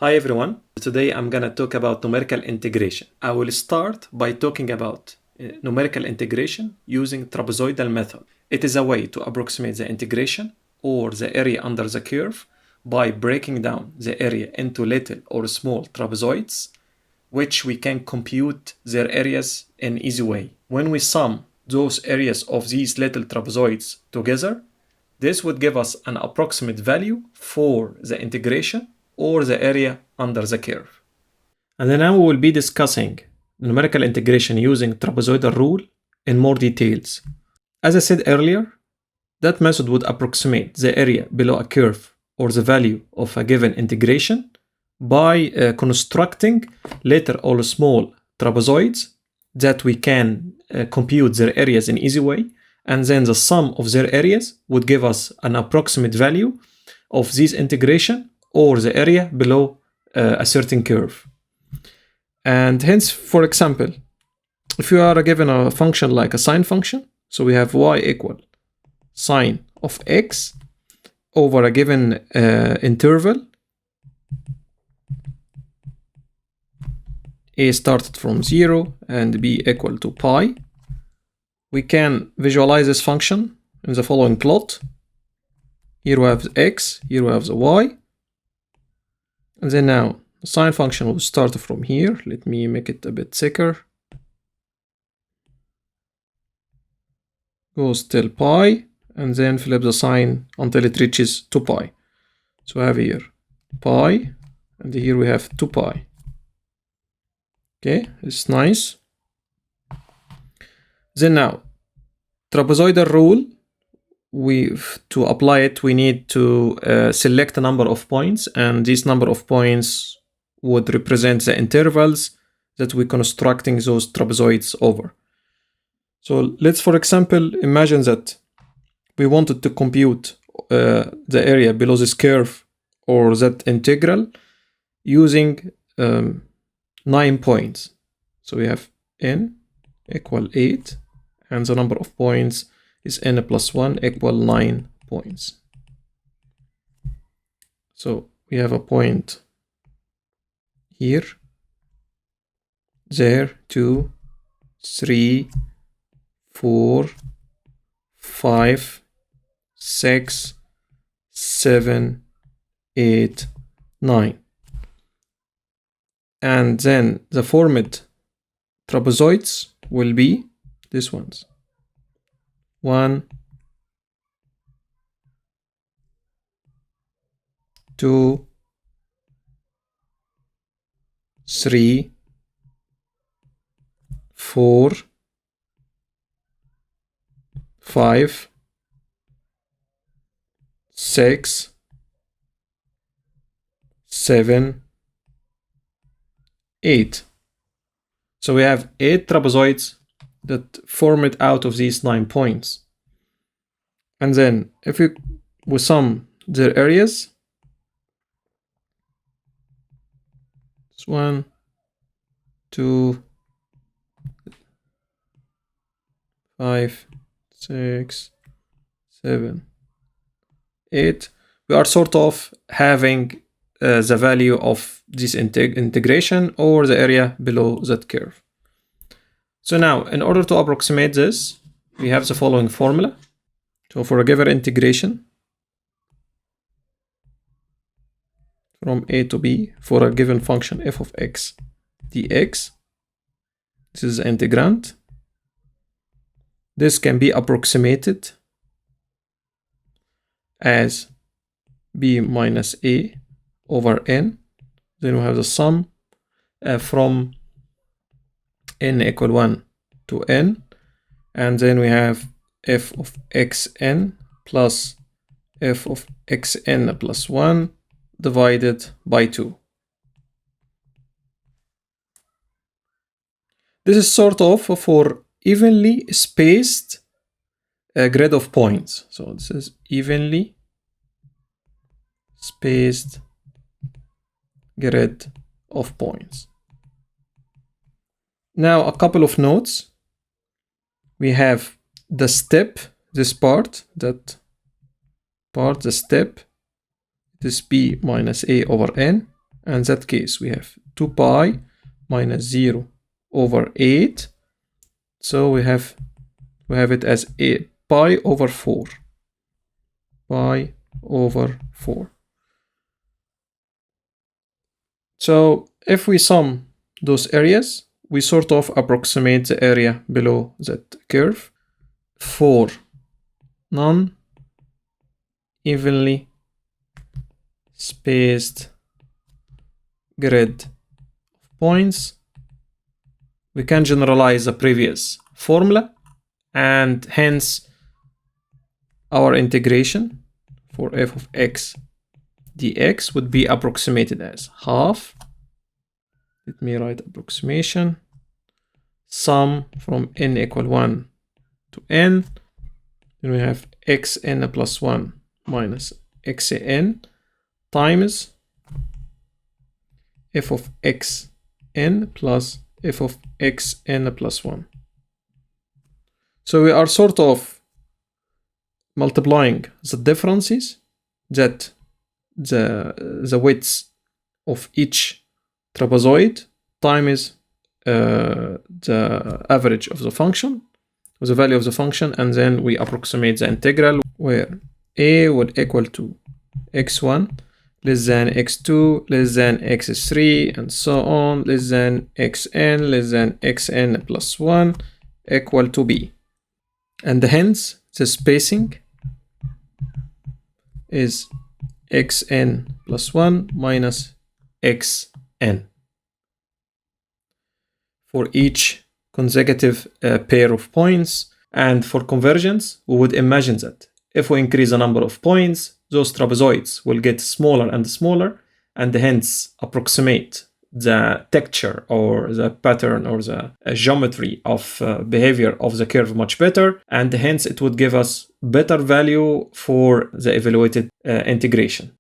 Hi everyone, today I'm gonna talk about numerical integration. I will start by talking about numerical integration using trapezoidal method. It is a way to approximate the integration or the area under the curve by breaking down the area into little or small trapezoids, which we can compute their areas in easy way. When we sum those areas of these little trapezoids together, this would give us an approximate value for the integration or the area under the curve. And then now we will be discussing numerical integration using trapezoidal rule in more details. As I said earlier, that method would approximate the area below a curve or the value of a given integration by constructing little or small trapezoids that we can compute their areas in easy way, and then the sum of their areas would give us an approximate value of this integration or the area below a certain curve. And hence, for example, if you are given a function like a sine function, so we have y equal sine of x over a given interval, a started from 0 and b equal to pi, we can visualize this function in the following plot. Here we have the x, here we have the y. And then now the sine function will start from here. Let me make it a bit thicker. Goes till pi and then flip the sign until it reaches 2 pi. So I have here pi and here we have 2 pi. Okay, it's nice. Then now, trapezoidal rule, to apply it, we need to select a number of points, and this number of points would represent the intervals that we're constructing those trapezoids over. So let's, for example, imagine that we wanted to compute the area below this curve or that integral using 9 points. So we have n equal 8, and the number of points is n plus 1 equal 9 points. So we have a point here, there, 2, 3, 4, 5, 6, 7, 8, 9. And then the formed trapezoids will be these ones. 1, 2, 3, 4, 5, 6, 7, 8. So we have 8 trapezoids that form it out of these 9 points. And then if we sum their areas, it's 1, 2, 5, 6, 7, 8. We are sort of having the value of this integration or the area below that curve. So now, in order to approximate this, we have the following formula. So for a given integration from a to b for a given function f of x dx, this is the integrand. This can be approximated as b minus a over n. Then we have the sum from n equal 1 to n, and then we have f of xn plus f of xn plus 1 divided by 2. This is sort of for evenly spaced grid of points. So this is evenly spaced grid of points. Now a couple of notes. We have the step, this part, the step, this b minus a over n. And in that case, we have 2 pi minus 0 over 8. So we have it as pi over 4. Pi over 4. So if we sum those areas, we sort of approximate the area below that curve for non-evenly spaced grid of points. We can generalize the previous formula, and hence our integration for f of x dx would be approximated as half. Let me write approximation. Sum from n equal 1 to n. Then we have xn plus 1 minus xn times f of xn plus f of xn plus 1. So we are sort of multiplying the differences that the widths of each trapezoid times the average of the function, or the value of the function, and then we approximate the integral where a would equal to x1 less than x2 less than x3 and so on less than xn less than xn plus 1 equal to b. And hence the spacing is xn plus 1 minus xn for each consecutive pair of points. And for convergence, we would imagine that if we increase the number of points, those trapezoids will get smaller and smaller, and hence approximate the texture or the pattern or the geometry of behavior of the curve much better, and hence it would give us better value for the evaluated integration.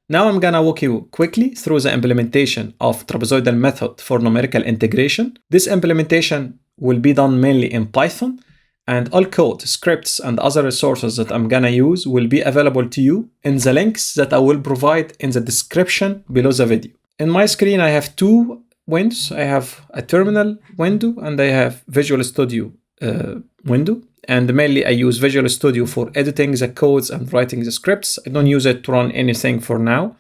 Now I'm gonna walk you quickly through the implementation of trapezoidal method for numerical integration. This implementation will be done mainly in Python, and all code, scripts, and other resources that I'm gonna use will be available to you in the links that I will provide in the description below the video. In my screen, I have two windows. I have a terminal window and I have Visual Studio window. And mainly I use Visual Studio for editing the codes and writing the scripts. I don't use it to run anything for now.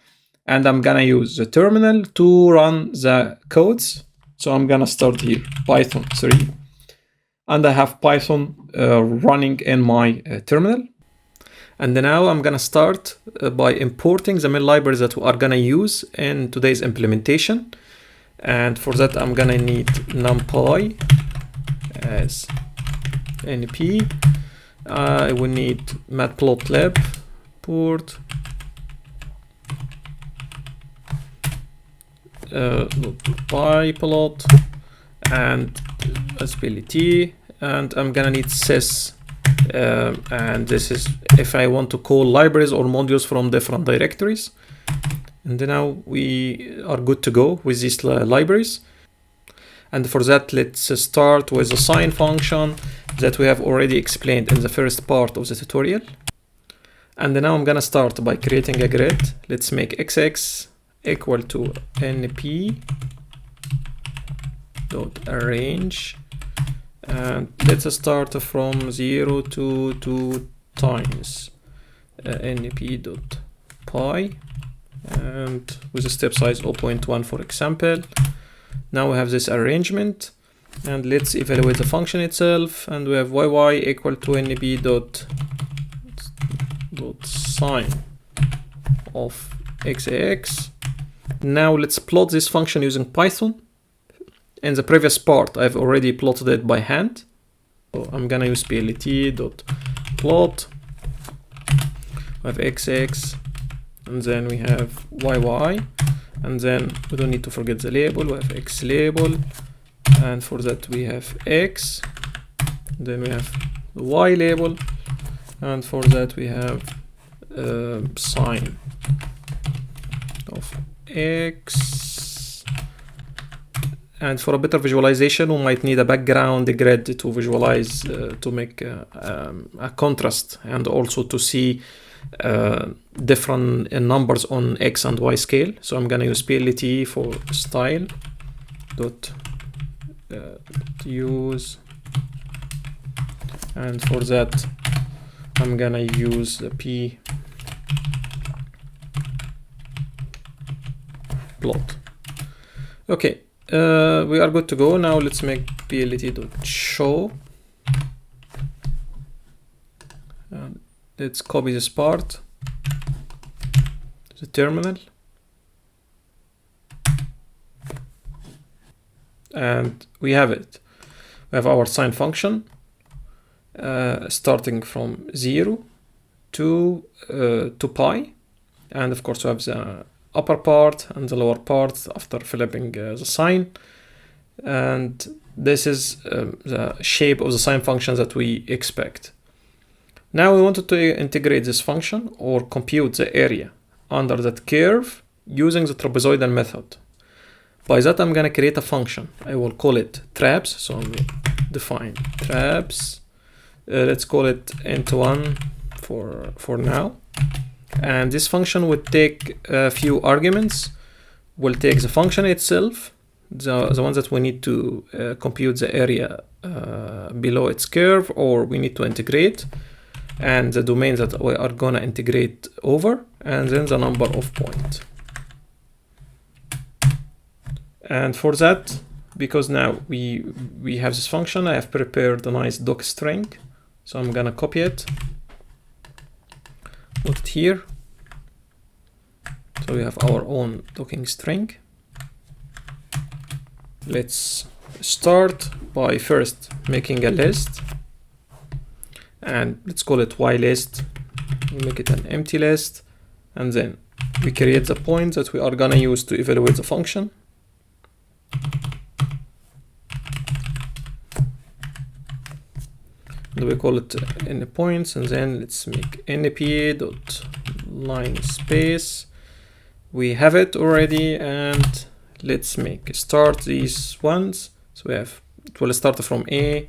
And I'm gonna use the terminal to run the codes. So I'm gonna start here, Python 3. And I have Python running in my terminal. And now I'm gonna start by importing the main libraries that we are gonna use in today's implementation. And for that, I'm gonna need NumPy as np. I will need matplotlib port pyplot and splt, and I'm gonna need sys, and this is if I want to call libraries or modules from different directories. And now we are good to go with these libraries. And for that, let's start with the sign function that we have already explained in the first part of the tutorial. And now I'm gonna start by creating a grid. Let's make xx equal to np dot arrange, and let's start from 0 to 2 times np dot pi, and with a step size 0.1 for example. Now we have this arrangement, and let's evaluate the function itself, and we have yy equal to np dot sign of xax. Now let's plot this function using Python. In the previous part, I've already plotted it by hand. So I'm gonna use plt.plot. We have xx, and then we have yy, and then we don't need to forget the label. We have x label, and for that we have x. Then we have the y label, and for that we have sign of x. And for a better visualization, we might need a background grid to visualize, to make a contrast, and also to see different numbers on X and Y scale. So I'm gonna use PLT for style dot use, and for that I'm gonna use the p plot. Okay, we are good to go. Now let's make plt.show. Let's copy this part to the terminal, and we have it. We have our sine function starting from 0 to pi, and of course we have the upper part and the lower part after flipping the sign, and this is the shape of the sine function that we expect. Now we wanted to integrate this function or compute the area under that curve using the trapezoidal method. By that I'm gonna create a function. I will call it traps, so I will define traps. Let's call it int1 for now. And this function would take a few arguments. We'll take the function itself, the ones that we need to compute the area below its curve, or we need to integrate, and the domains that we are gonna integrate over, and then the number of points. And for that, because now we have this function, I have prepared a nice doc string. So I'm gonna copy it, put it here. So we have our own docking string. Let's start by first making a list, and let's call it y list. We'll make it an empty list, and then we create the points that we are gonna use to evaluate the function. And we call it n points, and then let's make np dot line space. We have it already, and let's make start these ones. So we have, it will start from A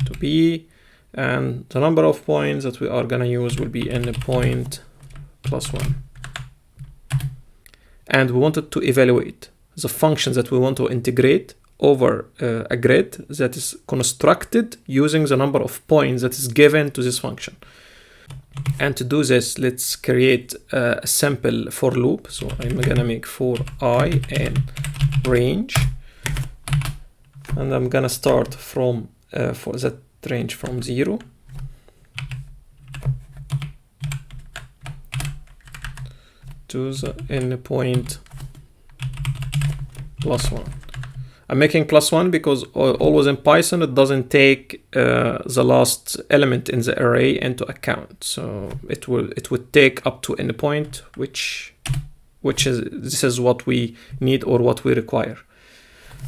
to B, and the number of points that we are gonna use will be n point plus 1. And we wanted to evaluate the functions that we want to integrate over a grid that is constructed using the number of points that is given to this function. And to do this, let's create a simple for loop. So I'm gonna make for I in range, and I'm gonna start from for that range from 0 to the n point plus 1. I'm making plus 1 because always in Python it doesn't take the last element in the array into account. So it would take up to n point, which is, this is what we need or what we require.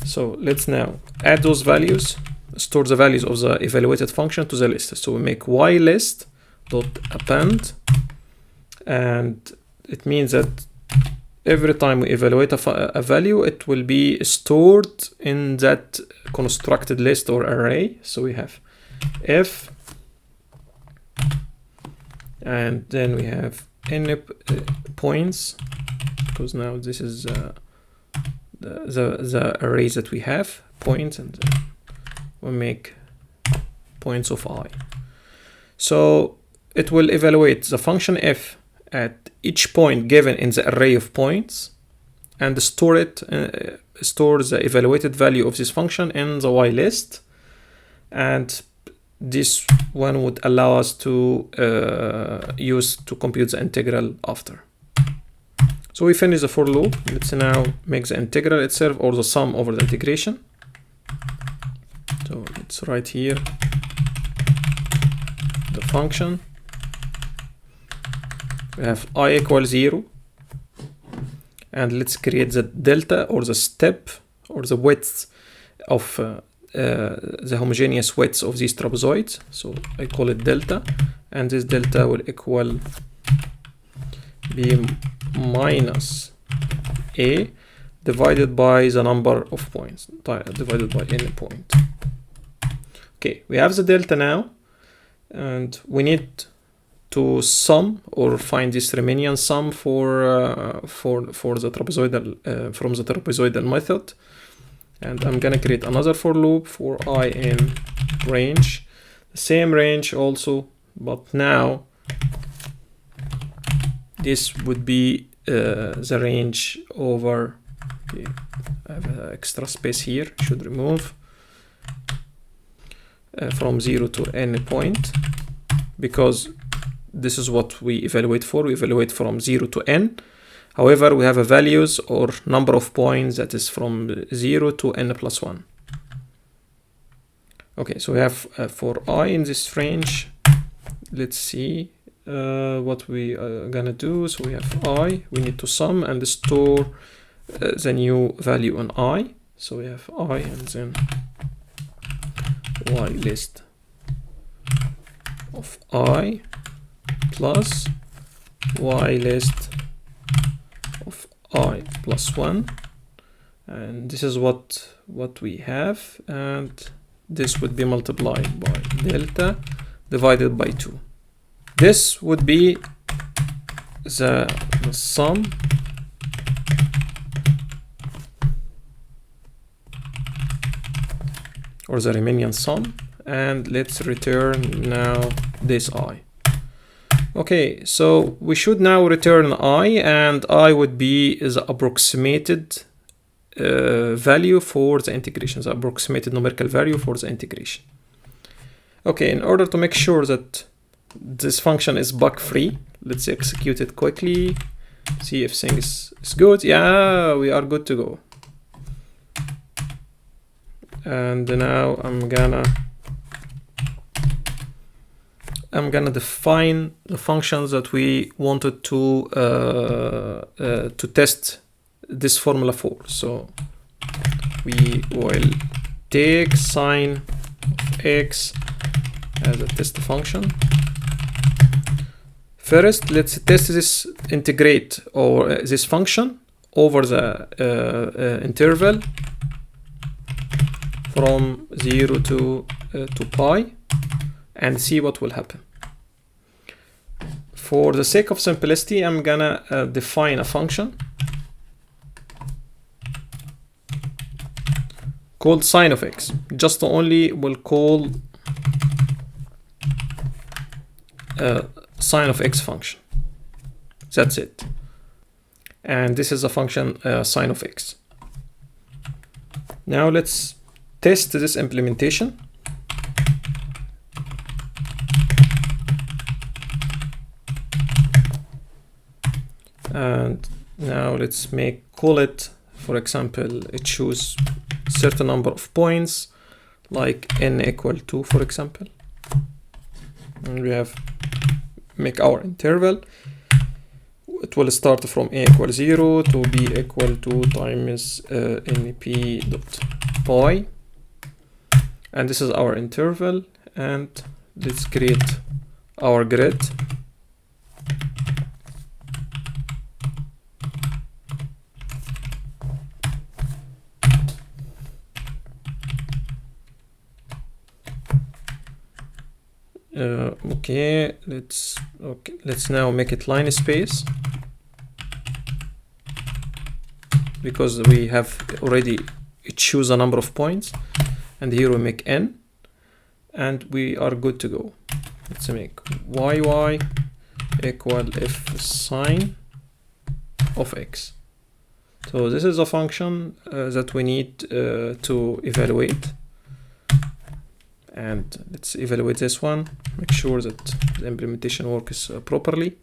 So let's now add those values, store the values of the evaluated function to the list. So we make y list dot append, and it means that every time we evaluate a value, it will be stored in that constructed list or array. So we have f, and then we have n points, because now this is the arrays that we have, points, and then we make points of I. So it will evaluate the function f at each point given in the array of points, and store the evaluated value of this function in the y list, and this one would allow us to use to compute the integral after. So we finish the for loop. Let's now make the integral itself, or the sum over the integration. So let's write here the function. We have I equals 0, and let's create the delta, or the step, or the width of the homogeneous width of these trapezoids. So I call it delta, and this delta will equal b minus a divided by the number of points, divided by n point. Okay, we have the delta now, and we need to sum or find this Riemannian sum for the trapezoidal from the trapezoidal method. And I'm gonna create another for loop for I in range, the same range also, but now this would be the range over. Okay, I have an extra space here, should remove from 0 to n point, because this is what we evaluate for. We evaluate from 0 to n. However, we have a values or number of points that is from 0 to n plus 1. Okay, so we have for I in this range. Let's see what we are gonna do. So we have I, we need to sum and store the new value on I. So we have I and then y list of I plus y list of I plus 1, and this is what we have, and this would be multiplied by delta divided by 2. This would be the sum or the Riemannian sum, and let's return now this I. Okay, so we should now return I, and I would be the approximated value for the integration, the approximated numerical value for the integration. Okay, in order to make sure that this function is bug free, let's execute it quickly, see if things is good. Yeah, we are good to go. And now I'm gonna define the functions that we wanted to test this formula for. So we will take sine of x as a test function. First, let's test this integrate or this function over the interval from 0 to pi, and see what will happen. For the sake of simplicity, I'm gonna define a function called sine of x. Just only will call sine of x function. That's it. And this is a function sine of x. Now let's test this implementation. And now let's call it, for example, it choose certain number of points like n equal 2, for example. And we have make our interval. It will start from a equal 0 to b equal 2 times np dot pi. And this is our interval, and let's create our grid. Okay, let's now make it line space, because we have already choose a number of points, and here we make n, and we are good to go. Let's make yy equal f sine of x. So this is a function that we need to evaluate. And let's evaluate this one, make sure that the implementation works properly.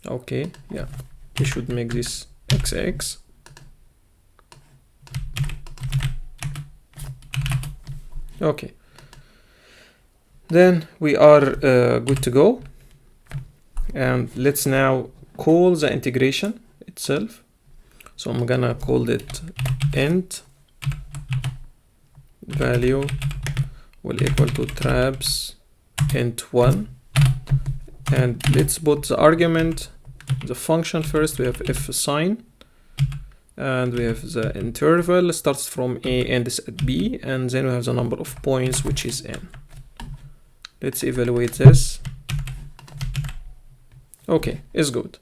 Okay, yeah, we should make this xx. Okay, then we are good to go. And let's now call the integration itself. So I'm gonna call it int value will equal to traps int 1, and let's put the argument, the function first. We have f sine, and we have the interval starts from a, ends at b, and then we have the number of points, which is n. Let's evaluate this. Okay, is good.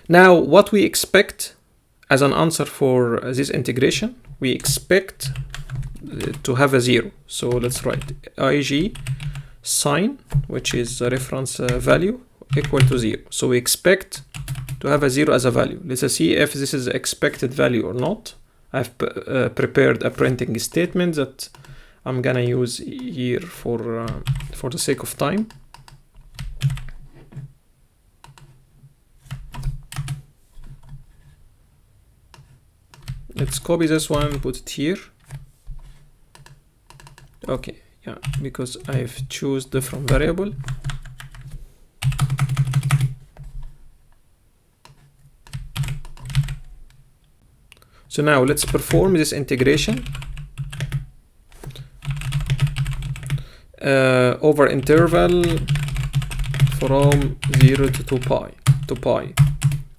Now, what we expect as an answer for this integration, we expect to have a 0. So let's write ig sign, which is the reference value, equal to 0. So we expect to have a 0 as a value. Let's see if this is expected value or not. I've prepared a printing statement that I'm gonna use here for the sake of time. Let's copy this one, put it here. Okay, yeah, because I've choose different variable. So now let's perform this integration over interval from 0 to 2 pi,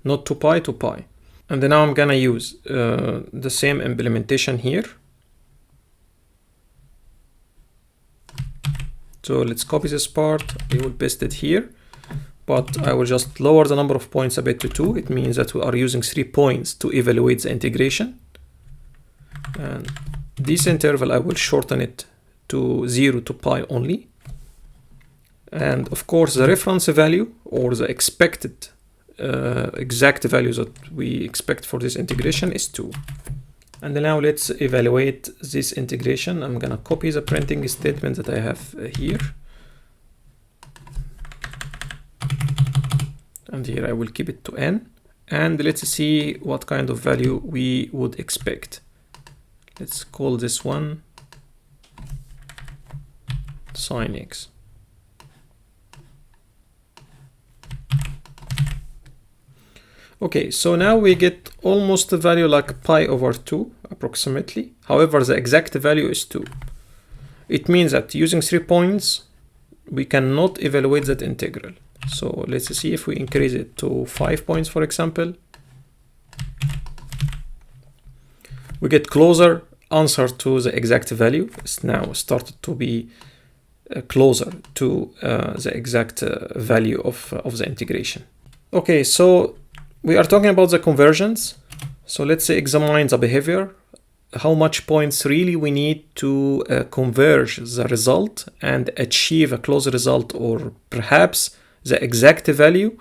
not 2 pi to pi. And then now I'm gonna use the same implementation here. So let's copy this part, I will paste it here, but I will just lower the number of points a bit to 2. It means that we are using 3 points to evaluate the integration. And this interval, I will shorten it to 0 to pi only. And of course, the reference value or the expected exact value that we expect for this integration is 2. And now let's evaluate this integration. I'm gonna copy the printing statement that I have here. And here I will keep it to n. And let's see what kind of value we would expect. Let's call this one sin x. Okay, so now we get almost a value like pi over 2 approximately. However, the exact value is 2. It means that using 3 points, we cannot evaluate that integral. So let's see if we increase it to 5 points, for example. We get closer answer to the exact value. It's now started to be closer to the exact value of the integration. Okay, so we are talking about the convergence. So let's say examine the behavior, how much points really we need to converge the result and achieve a close result, or perhaps the exact value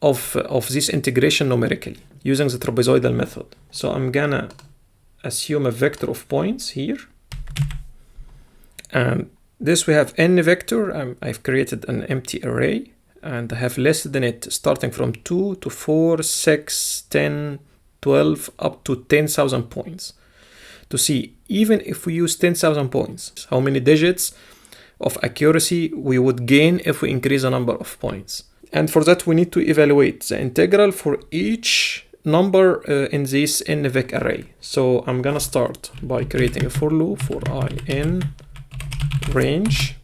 of this integration numerically using the trapezoidal method. So I'm gonna assume a vector of points here. And this we have n vector. I've created an empty array. And I have listed in it starting from 2 to 4, 6, 10, 12, up to 10,000 points. To see, even if we use 10,000 points, how many digits of accuracy we would gain if we increase the number of points. And for that, we need to evaluate the integral for each number in this n-vec array. So I'm gonna start by creating a for loop for I in range.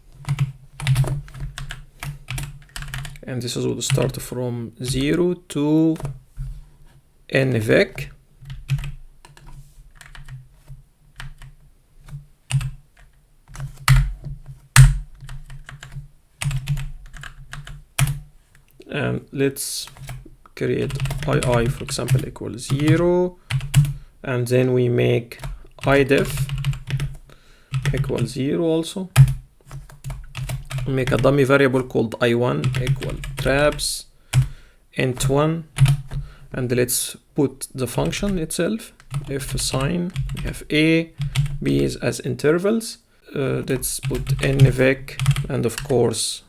And this is will start from 0 to n-vec. And let's create ii, for example, equals 0. And then we make idef equals 0 also. Make a dummy variable called i1 equal traps int1, and let's put the function itself. If sign, we have a, b is as intervals. Let's put n-vec, and of course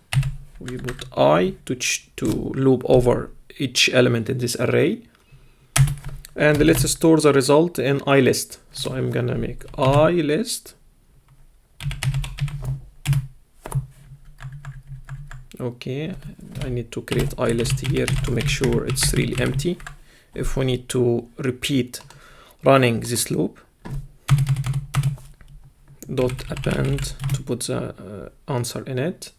we put I to loop over each element in this array. And let's store the result in ilist. So I'm gonna make ilist. Okay, I need to create ilist here to make sure it's really empty. If we need to repeat running this loop, dot append to put the answer in it.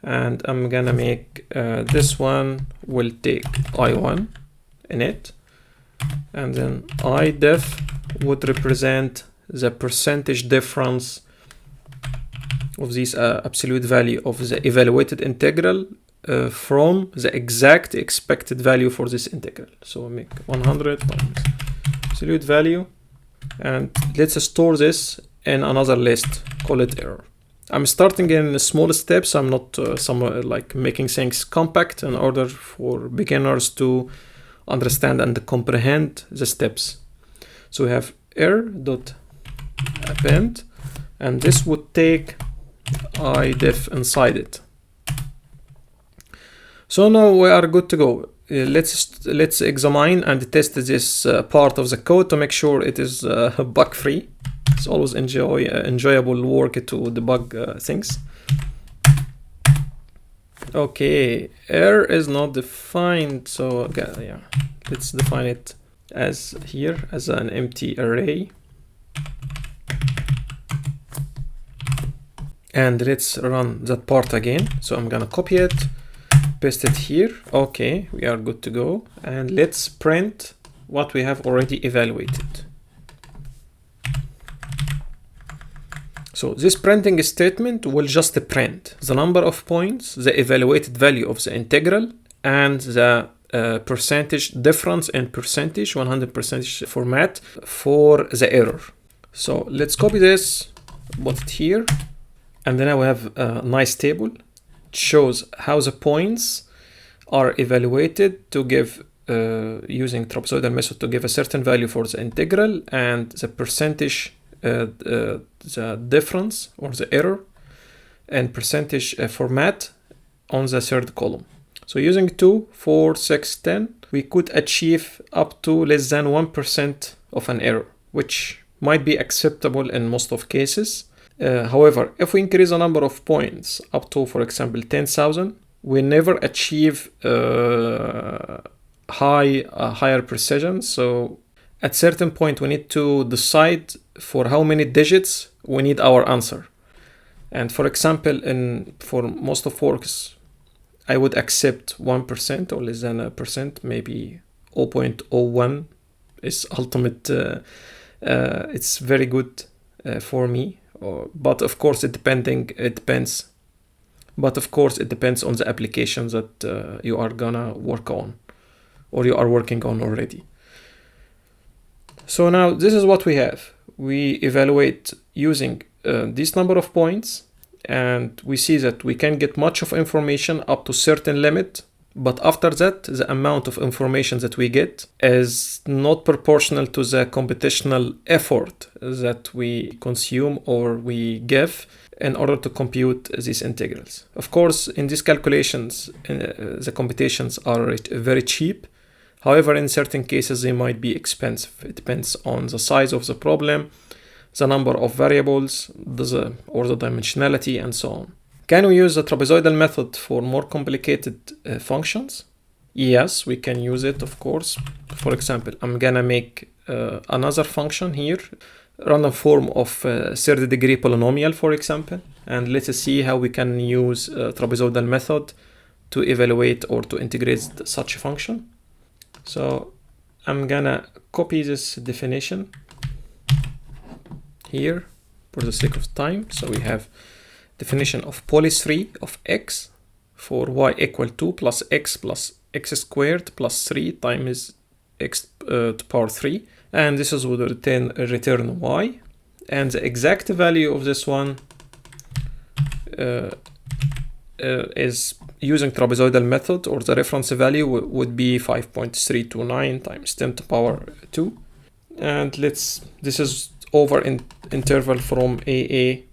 And I'm gonna make this one will take i1 in it, and then idef would represent the percentage difference of this absolute value of the evaluated integral from the exact expected value for this integral. So make 100 times absolute value, and let's store this in another list, call it error. I'm starting in small steps. I'm not like making things compact in order for beginners to understand and comprehend the steps. So we have error.append, and this would take idef inside it. So now we are good to go. Let's examine and test this part of the code to make sure it is bug free. It's always enjoyable work to debug things. Okay, error is not defined, so okay, yeah, let's define it as here as an empty array. And let's run that part again. So I'm gonna copy it, paste it here. Okay, we are good to go. And let's print what we have already evaluated. So this printing statement will just print the number of points, the evaluated value of the integral, and the percentage difference in percentage, 100% format for the error. So let's copy this, put it here. And then I will have a nice table. It shows how the points are evaluated to give, using trapezoidal method to give a certain value for the integral, and the percentage, the difference or the error, and percentage format on the third column. So using 2, 4, 6, 10, we could achieve up to less than 1% of an error, which might be acceptable in most of cases. However, if we increase the number of points up to, for example, 10,000, we never achieve higher precision. So at certain point, we need to decide for how many digits we need our answer. And for example, for most of works, I would accept 1% or less than 1%, maybe 0.01 is ultimate. It's very good for me. But of course, it depends. But of course, it depends on the applications that you are gonna work on, or you are working on already. So now this is what we have. We evaluate using this number of points, and we see that we can get much of information up to certain limit. But after that, the amount of information that we get is not proportional to the computational effort that we consume or we give in order to compute these integrals. Of course, in these calculations, the computations are very cheap. However, in certain cases, they might be expensive. It depends on the size of the problem, the number of variables, or the dimensionality, and so on. Can we use the trapezoidal method for more complicated functions? Yes, we can use it, of course. For example, I'm gonna make another function here, random form of third degree polynomial, for example. And let's see how we can use trapezoidal method to evaluate or to integrate such a function. So I'm gonna copy this definition here for the sake of time. So we have definition of poly 3 of x for y equal to plus x squared plus 3 times x to power 3. And this is would return y. And the exact value of this one is using trapezoidal method, or the reference value would be 5.329 times 10 to power 2. And this is over in interval from AA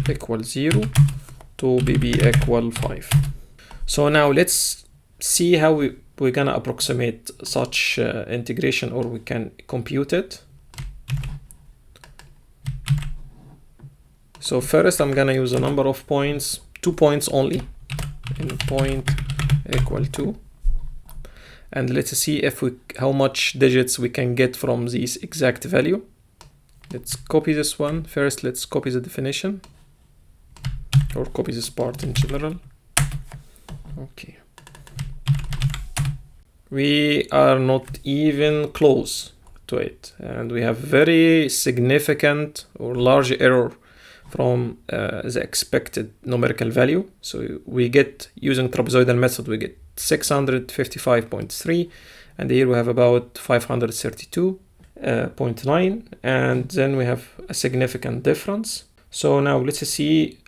equal 0 to BB equal 5. So now let's see how we're gonna approximate such integration, or we can compute it. So first I'm gonna use a number of points, 2 points only, in point equal 2. And let's see how much digits we can get from this exact value. Let's copy this one. First, let's copy the definition, or copy this part in general. Okay. We are not even close to it, and we have very significant or large error from the expected numerical value. So we get, using trapezoidal method, we get 655.3, and here we have about 532.9, and then we have a significant difference. So now let's see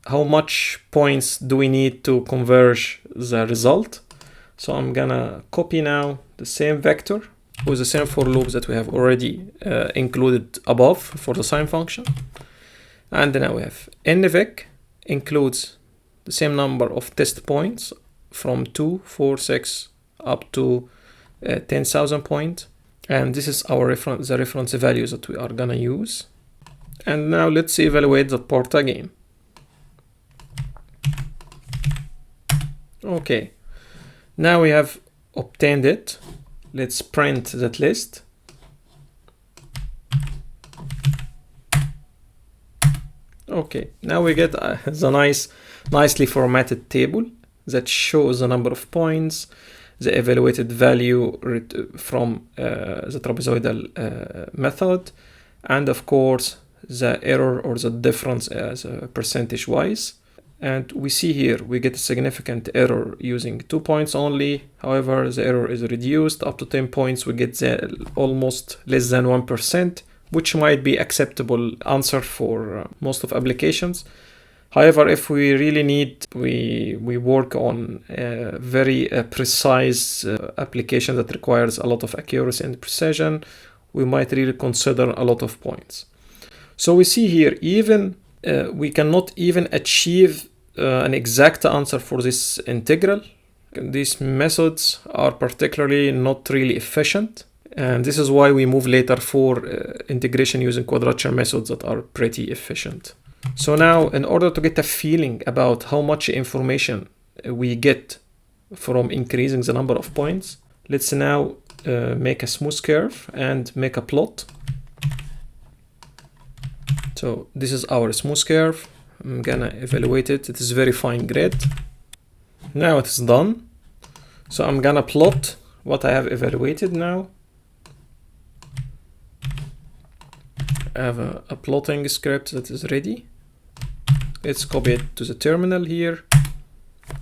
how much points do we need to converge the result. So I'm gonna copy now the same vector with the same for loops that we have already included above for the sine function. And now we have nvec includes the same number of test points from 2, 4, 6 up to 10,000 points. And this is our reference, the reference values that we are gonna use. And now let's evaluate the part again. Okay, now we have obtained it. Let's print that list. Okay, now we get the nicely formatted table that shows the number of points, the evaluated value from the trapezoidal method, and of course the error or the difference as percentage wise. And we see here we get a significant error using 2 points only. However, the error is reduced up to 10 points. We get almost less than 1%, which might be acceptable answer for most of applications. However, if we really need, we work on a very precise application that requires a lot of accuracy and precision, we might really consider a lot of points. So we see here, even we cannot even achieve an exact answer for this integral. These methods are particularly not really efficient. And this is why we move later for integration using quadrature methods that are pretty efficient. So now, in order to get a feeling about how much information we get from increasing the number of points, let's now make a smooth curve and make a plot. So this is our smooth curve. I'm gonna evaluate it. It is very fine grid. Now it is done. So I'm gonna plot what I have evaluated now. I have a plotting script that is ready. Let's copy it to the terminal here.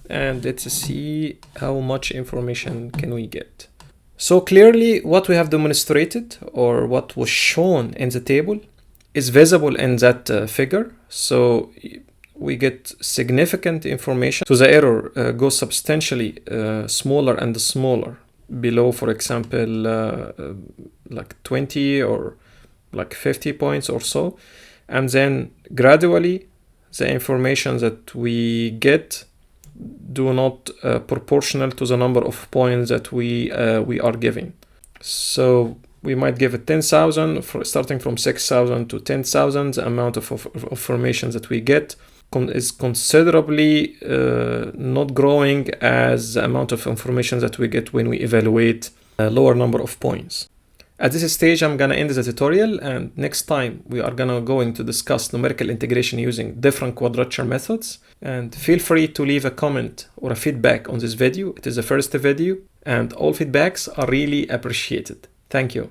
And let's see how much information can we get. So clearly what we have demonstrated, or what was shown in the table, is visible in that figure. So we get significant information. So the error goes substantially smaller and smaller below, for example, like 20 or like 50 points or so. And then gradually the information that we get do not proportional to the number of points that we are giving. So we might give it 10,000, starting from 6,000 to 10,000. The amount of information that we get is considerably not growing as the amount of information that we get when we evaluate a lower number of points. At this stage, I'm gonna end the tutorial, and next time we are going to discuss numerical integration using different quadrature methods. And feel free to leave a comment or a feedback on this video. It is the first video, and all feedbacks are really appreciated. Thank you.